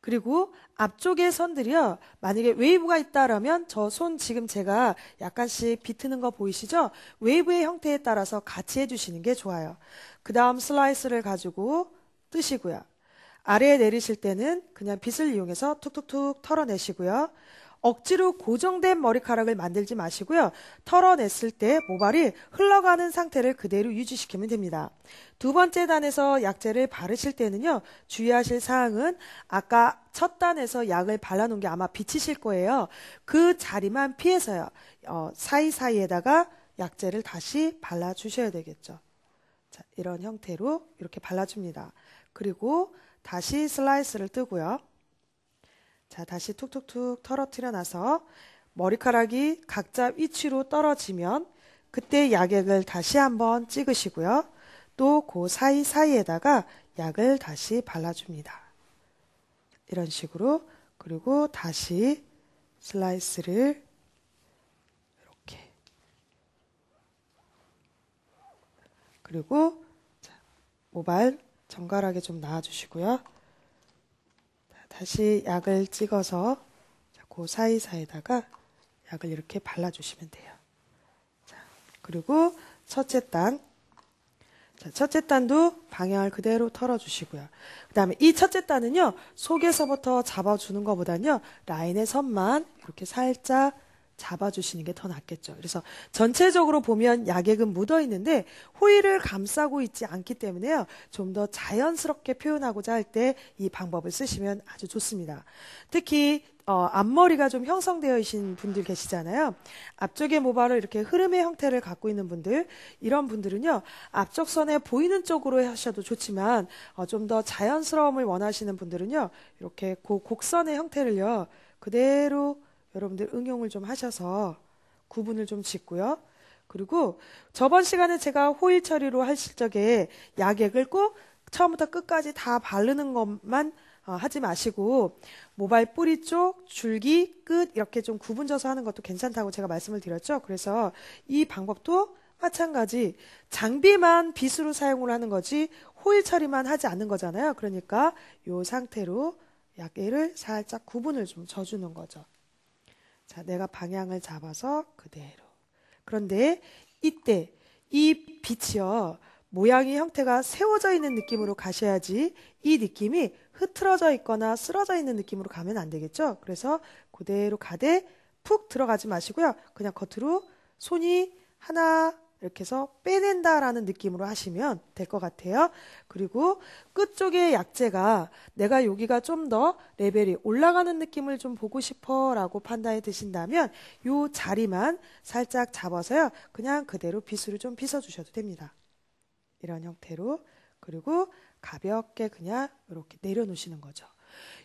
[SPEAKER 1] 그리고 앞쪽의 선들이요. 만약에 웨이브가 있다라면 저 손 지금 제가 약간씩 비트는 거 보이시죠? 웨이브의 형태에 따라서 같이 해주시는 게 좋아요. 그 다음 슬라이스를 가지고 뜨시고요. 아래에 내리실 때는 그냥 빗을 이용해서 툭툭툭 털어내시고요. 억지로 고정된 머리카락을 만들지 마시고요. 털어냈을 때 모발이 흘러가는 상태를 그대로 유지시키면 됩니다. 두 번째 단에서 약재를 바르실 때는요. 주의하실 사항은 아까 첫 단에서 약을 발라놓은 게 아마 비치실 거예요. 그 자리만 피해서요. 사이사이에다가 약재를 다시 발라주셔야 되겠죠. 자, 이런 형태로 이렇게 발라줍니다. 그리고 다시 슬라이스를 뜨고요. 자, 다시 툭툭툭 털어뜨려 놔서 머리카락이 각자 위치로 떨어지면 그때 약액을 다시 한번 찍으시고요. 또 그 사이사이에다가 약을 다시 발라줍니다. 이런 식으로. 그리고 다시 슬라이스를 이렇게. 그리고 모발 정갈하게 좀 놔주시고요. 다시 약을 찍어서 그 사이사이에다가 약을 이렇게 발라주시면 돼요. 자, 그리고 첫째 단. 자, 첫째 단도 방향을 그대로 털어주시고요. 그 다음에 이 첫째 단은요. 속에서부터 잡아주는 것보다는요. 라인의 선만 이렇게 살짝 잡아주시는 게 더 낫겠죠. 그래서 전체적으로 보면 약액은 묻어 있는데 호일을 감싸고 있지 않기 때문에요. 좀 더 자연스럽게 표현하고자 할 때 이 방법을 쓰시면 아주 좋습니다. 특히 앞머리가 좀 형성되어 있는 분들 계시잖아요. 앞쪽의 모발을 이렇게 흐름의 형태를 갖고 있는 분들, 이런 분들은요. 앞쪽 선에 보이는 쪽으로 하셔도 좋지만 좀 더 자연스러움을 원하시는 분들은요. 이렇게 그 곡선의 형태를요. 그대로 여러분들 응용을 좀 하셔서 구분을 좀 짓고요. 그리고 저번 시간에 제가 호일 처리로 하실 적에 약액을 꼭 처음부터 끝까지 다 바르는 것만 하지 마시고 모발 뿌리 쪽, 줄기, 끝 이렇게 좀 구분져서 하는 것도 괜찮다고 제가 말씀을 드렸죠. 그래서 이 방법도 마찬가지 장비만 빗으로 사용을 하는 거지 호일 처리만 하지 않는 거잖아요. 그러니까 이 상태로 약개를 살짝 구분을 좀 져주는 거죠. 자, 내가 방향을 잡아서 그대로. 그런데 이때 이 빛이요. 모양이 형태가 세워져 있는 느낌으로 가셔야지 이 느낌이 흐트러져 있거나 쓰러져 있는 느낌으로 가면 안 되겠죠. 그래서 그대로 가되 푹 들어가지 마시고요. 그냥 겉으로 손이 하나 이렇게 해서 빼낸다라는 느낌으로 하시면 될 것 같아요. 그리고 끝쪽의 약재가 내가 여기가 좀 더 레벨이 올라가는 느낌을 좀 보고 싶어 라고 판단이 드신다면 이 자리만 살짝 잡아서요. 그냥 그대로 빗으로 좀 빗어주셔도 됩니다. 이런 형태로. 그리고 가볍게 그냥 이렇게 내려놓으시는 거죠.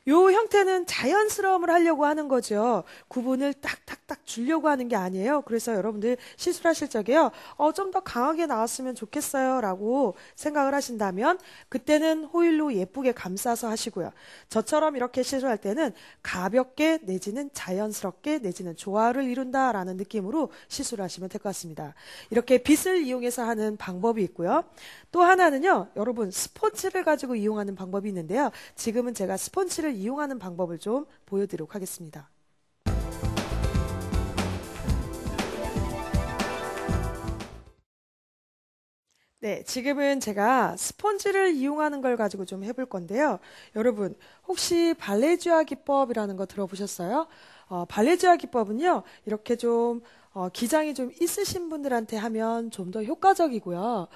[SPEAKER 1] 이 형태는 자연스러움을 하려고 하는 거죠. 구분을 딱딱딱 주려고 하는 게 아니에요. 그래서 여러분들 시술하실 적에요. 좀 더 강하게 나왔으면 좋겠어요 라고 생각을 하신다면 그때는 호일로 예쁘게 감싸서 하시고요. 저처럼 이렇게 시술할 때는 가볍게 내지는 자연스럽게 내지는 조화를 이룬다라는 느낌으로 시술을 하시면 될 것 같습니다. 이렇게 빗을 이용해서 하는 방법이 있고요. 또 하나는요. 여러분 스펀지를 가지고 이용하는 방법이 있는데요. 지금은 제가 스펀지를 이용하는 방법을 좀 보여드리도록 하겠습니다. 네, 지금은 제가 스펀지를 이용하는 걸 가지고 좀 해볼 건데요. 여러분, 혹시 발레주아 기법이라는 거 들어보셨어요? 발레주아 기법은요, 이렇게 좀 기장이 좀 있으신 분들한테 하면 좀 더 효과적이고요.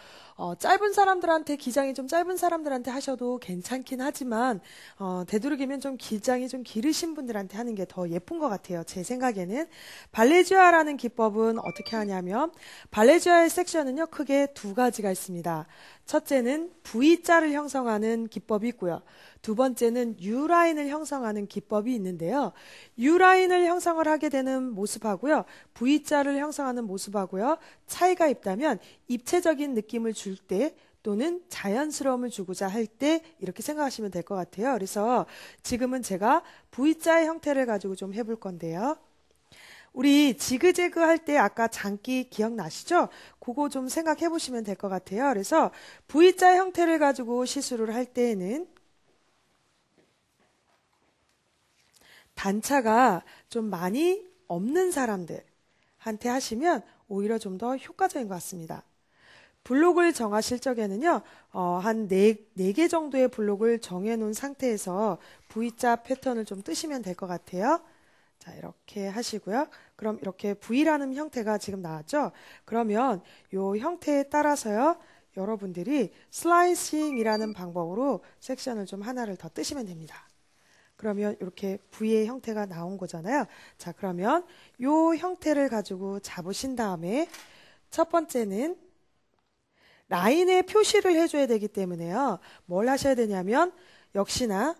[SPEAKER 1] 짧은 사람들한테 기장이 좀 짧은 사람들한테 하셔도 괜찮긴 하지만 되도록이면 좀 기장이 좀 기르신 분들한테 하는 게 더 예쁜 것 같아요. 제 생각에는 발레주아라는 기법은 어떻게 하냐면 발레주아의 섹션은요 크게 두 가지가 있습니다. 첫째는 V자를 형성하는 기법이 있고요. 두 번째는 U라인을 형성하는 기법이 있는데요. U라인을 형성을 하게 되는 모습하고요. V자를 형성하는 모습하고요. 차이가 있다면 입체적인 느낌을 줄 때 또는 자연스러움을 주고자 할 때 이렇게 생각하시면 될 것 같아요. 그래서 지금은 제가 V자의 형태를 가지고 좀 해볼 건데요. 우리 지그재그 할 때 아까 장기 기억나시죠? 그거 좀 생각해 보시면 될 것 같아요. 그래서 V자 형태를 가지고 시술을 할 때에는 단차가 좀 많이 없는 사람들한테 하시면 오히려 좀 더 효과적인 것 같습니다. 블록을 정하실 적에는요, 한 4개 정도의 블록을 정해 놓은 상태에서 V자 패턴을 좀 뜨시면 될 것 같아요. 자, 이렇게 하시고요. 그럼 이렇게 V라는 형태가 지금 나왔죠? 그러면 이 형태에 따라서요, 여러분들이 슬라이싱이라는 방법으로 섹션을 좀 하나를 더 뜨시면 됩니다. 그러면 이렇게 V의 형태가 나온 거잖아요. 자, 그러면 이 형태를 가지고 잡으신 다음에 첫 번째는 라인에 표시를 해줘야 되기 때문에요. 뭘 하셔야 되냐면 역시나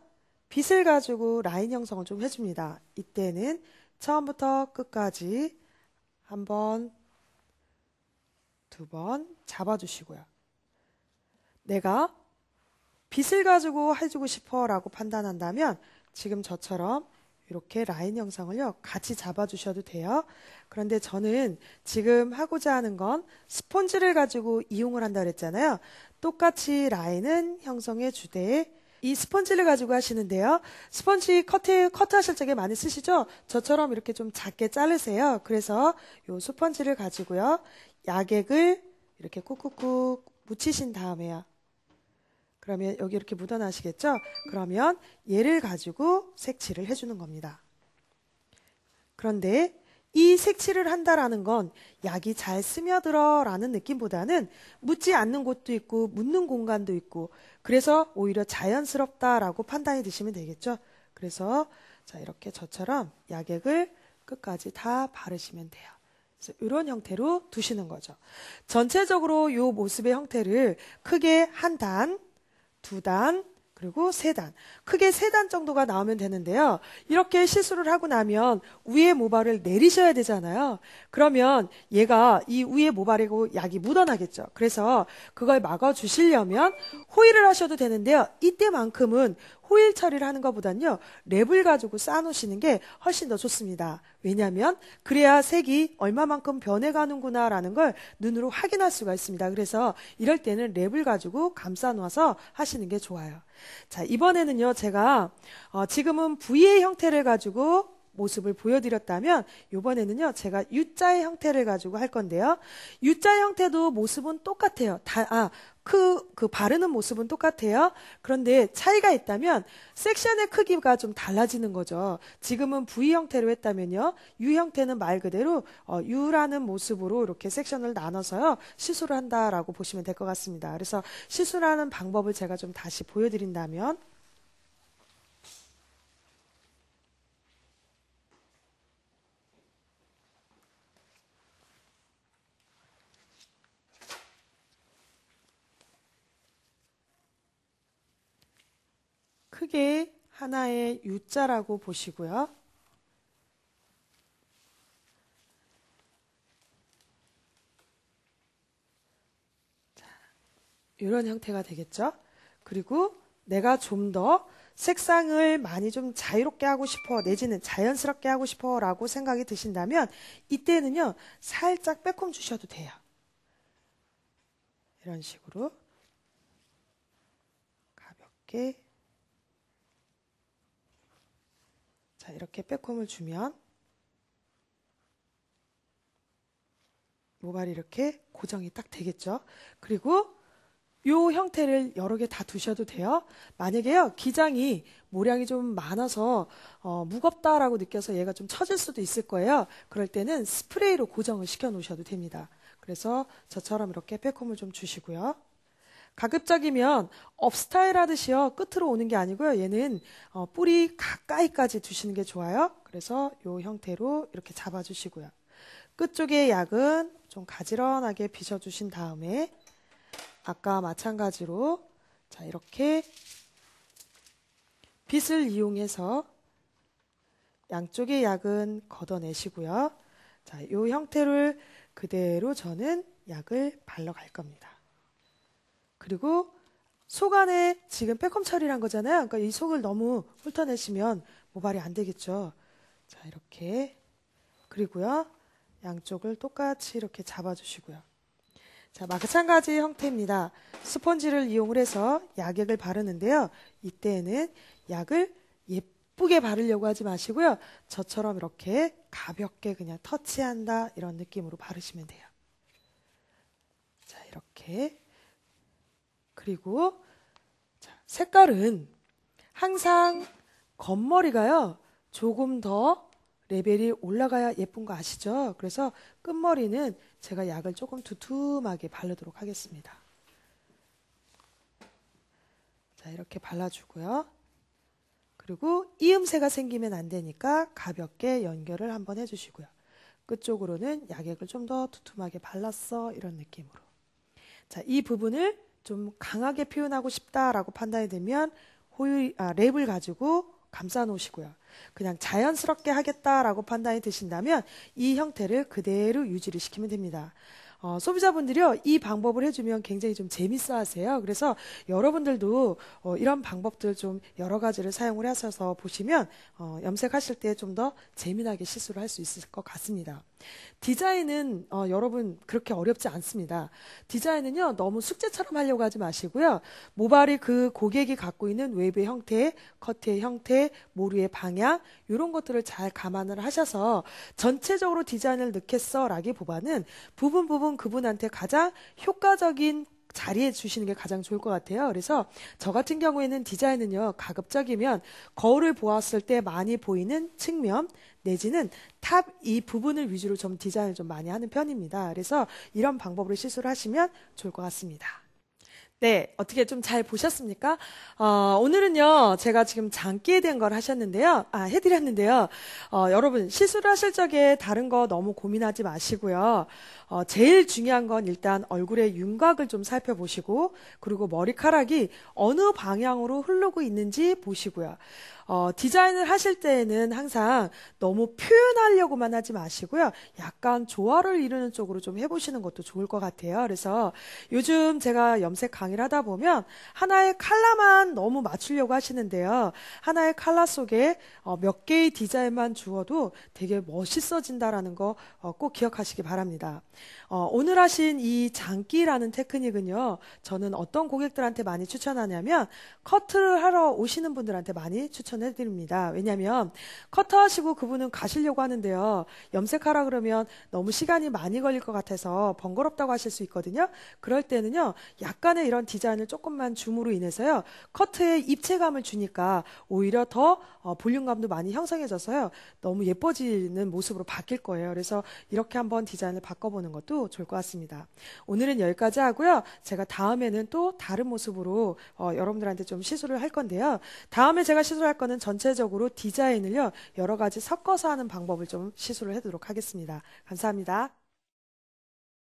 [SPEAKER 1] 빗을 가지고 라인 형성을 좀 해줍니다. 이때는 처음부터 끝까지 한 번, 두 번 잡아주시고요. 내가 빗을 가지고 해주고 싶어 라고 판단한다면 지금 저처럼 이렇게 라인 형성을요 같이 잡아주셔도 돼요. 그런데 저는 지금 하고자 하는 건 스펀지를 가지고 이용을 한다 그랬잖아요. 똑같이 라인은 형성해 주되 이 스펀지를 가지고 하시는데요. 스펀지 커트 하실 적에 많이 쓰시죠? 저처럼 이렇게 좀 작게 자르세요. 그래서 이 스펀지를 가지고요. 약액을 이렇게 꾹꾹꾹 묻히신 다음에요. 그러면 여기 이렇게 묻어나시겠죠? 그러면 얘를 가지고 색칠을 해주는 겁니다. 그런데 이 색칠을 한다라는 건 약이 잘 스며들어 라는 느낌보다는 묻지 않는 곳도 있고 묻는 공간도 있고 그래서 오히려 자연스럽다라고 판단이 드시면 되겠죠? 그래서 자 이렇게 저처럼 약액을 끝까지 다 바르시면 돼요. 그래서 이런 형태로 두시는 거죠. 전체적으로 이 모습의 형태를 크게 한 단, 두 단, 그리고 세 단. 크게 세 단 정도가 나오면 되는데요. 이렇게 시술을 하고 나면 위에 모발을 내리셔야 되잖아요. 그러면 얘가 이 위에 모발이고 약이 묻어나겠죠. 그래서 그걸 막아주시려면 호일을 하셔도 되는데요. 이때만큼은 호일 처리를 하는 것보단요, 랩을 가지고 쌓아놓으시는 게 훨씬 더 좋습니다. 왜냐하면 그래야 색이 얼마만큼 변해가는구나라는 걸 눈으로 확인할 수가 있습니다. 그래서 이럴 때는 랩을 가지고 감싸 놓아서 하시는 게 좋아요. 자, 이번에는요, 제가 지금은 V의 형태를 가지고 모습을 보여드렸다면 이번에는요 제가 U자의 형태를 가지고 할 건데요. U자 형태도 모습은 똑같아요. 그 바르는 모습은 똑같아요. 그런데 차이가 있다면 섹션의 크기가 좀 달라지는 거죠. 지금은 V 형태로 했다면요. U 형태는 말 그대로 U라는 모습으로 이렇게 섹션을 나눠서요. 시술을 한다라고 보시면 될 것 같습니다. 그래서 시술하는 방법을 제가 좀 다시 보여드린다면 크게 하나의 U자라고 보시고요. 이런 형태가 되겠죠. 그리고 내가 좀 더 색상을 많이 좀 자유롭게 하고 싶어 내지는 자연스럽게 하고 싶어 라고 생각이 드신다면 이때는요 살짝 빼꼼 주셔도 돼요. 이런 식으로 가볍게 자 이렇게 빼꼼을 주면 모발이 이렇게 고정이 딱 되겠죠. 그리고 이 형태를 여러 개 다 두셔도 돼요. 만약에요 기장이 모량이 좀 많아서 무겁다라고 느껴서 얘가 좀 처질 수도 있을 거예요. 그럴 때는 스프레이로 고정을 시켜 놓으셔도 됩니다. 그래서 저처럼 이렇게 빼꼼을 좀 주시고요. 가급적이면 업스타일 하듯이요 끝으로 오는 게 아니고요. 얘는 뿌리 가까이까지 두시는 게 좋아요. 그래서 이 형태로 이렇게 잡아주시고요. 끝쪽의 약은 좀 가지런하게 빗어주신 다음에 아까 마찬가지로 자 이렇게 빗을 이용해서 양쪽의 약은 걷어내시고요. 자, 이 형태를 그대로 저는 약을 발라갈 겁니다. 그리고 속 안에 지금 빼꼼 처리를 한 거잖아요. 그러니까 이 속을 너무 훑어내시면 모발이 안 되겠죠. 자, 이렇게 그리고요. 양쪽을 똑같이 이렇게 잡아주시고요. 자, 마찬가지 형태입니다. 스펀지를 이용을 해서 약액을 바르는데요. 이때는 약을 예쁘게 바르려고 하지 마시고요. 저처럼 이렇게 가볍게 그냥 터치한다 이런 느낌으로 바르시면 돼요. 자, 이렇게 그리고 자, 색깔은 항상 겉머리가요. 조금 더 레벨이 올라가야 예쁜 거 아시죠? 그래서 끝머리는 제가 약을 조금 두툼하게 바르도록 하겠습니다. 자, 이렇게 발라주고요. 그리고 이음새가 생기면 안 되니까 가볍게 연결을 한번 해주시고요. 끝쪽으로는 약액을 좀 더 두툼하게 발랐어 이런 느낌으로. 자, 이 부분을 좀 강하게 표현하고 싶다라고 판단이 되면 랩을 가지고 감싸 놓으시고요. 그냥 자연스럽게 하겠다라고 판단이 드신다면 이 형태를 그대로 유지를 시키면 됩니다. 소비자분들이요, 이 방법을 해주면 굉장히 좀 재밌어 하세요. 그래서 여러분들도 이런 방법들 좀 여러 가지를 사용을 하셔서 보시면 염색하실 때 좀 더 재미나게 시술을 할 수 있을 것 같습니다. 디자인은 여러분 그렇게 어렵지 않습니다. 디자인은요 너무 숙제처럼 하려고 하지 마시고요. 모발이 그 고객이 갖고 있는 웨이브의 형태, 커트의 형태, 모루의 방향 이런 것들을 잘 감안을 하셔서 전체적으로 디자인을 넣겠어 라기보다는 부분 그분한테 가장 효과적인 자리에 주시는 게 가장 좋을 것 같아요. 그래서 저 같은 경우에는 디자인은요 가급적이면 거울을 보았을 때 많이 보이는 측면 내지는 탑 이 부분을 위주로 좀 디자인을 좀 많이 하는 편입니다. 그래서 이런 방법으로 시술을 하시면 좋을 것 같습니다. 네, 어떻게 좀 잘 보셨습니까? 오늘은요, 제가 지금 장기에 대한 걸 해드렸는데요. 여러분, 시술을 하실 적에 다른 거 너무 고민하지 마시고요. 제일 중요한 건 일단 얼굴의 윤곽을 좀 살펴보시고, 그리고 머리카락이 어느 방향으로 흐르고 있는지 보시고요. 디자인을 하실 때에는 항상 너무 표현하려고만 하지 마시고요. 약간 조화를 이루는 쪽으로 좀 해보시는 것도 좋을 것 같아요. 그래서 요즘 제가 염색 강의를 하다 보면 하나의 컬러만 너무 맞추려고 하시는데요. 하나의 컬러 속에 몇 개의 디자인만 주어도 되게 멋있어진다라는 거 꼭 기억하시기 바랍니다. 오늘 하신 이 장기라는 테크닉은요, 저는 어떤 고객들한테 많이 추천하냐면 커트를 하러 오시는 분들한테 많이 추천해 드립니다. 왜냐하면 커터 하시고 그분은 가시려고 하는데요. 염색하라 그러면 너무 시간이 많이 걸릴 것 같아서 번거롭다고 하실 수 있거든요. 그럴 때는요, 약간의 이런 디자인을 조금만 줌으로 인해서요, 커트에 입체감을 주니까 오히려 더 볼륨감도 많이 형성해져서요, 너무 예뻐지는 모습으로 바뀔 거예요. 그래서 이렇게 한번 디자인을 바꿔보는 것도 좋을 것 같습니다. 오늘은 여기까지 하고요. 제가 다음에는 또 다른 모습으로 여러분들한테 좀 시술을 할 건데요. 다음에 제가 시술할 거는 전체적으로 디자인을요, 여러 가지 섞어서 하는 방법을 좀 시술을 해도록 하겠습니다. 감사합니다.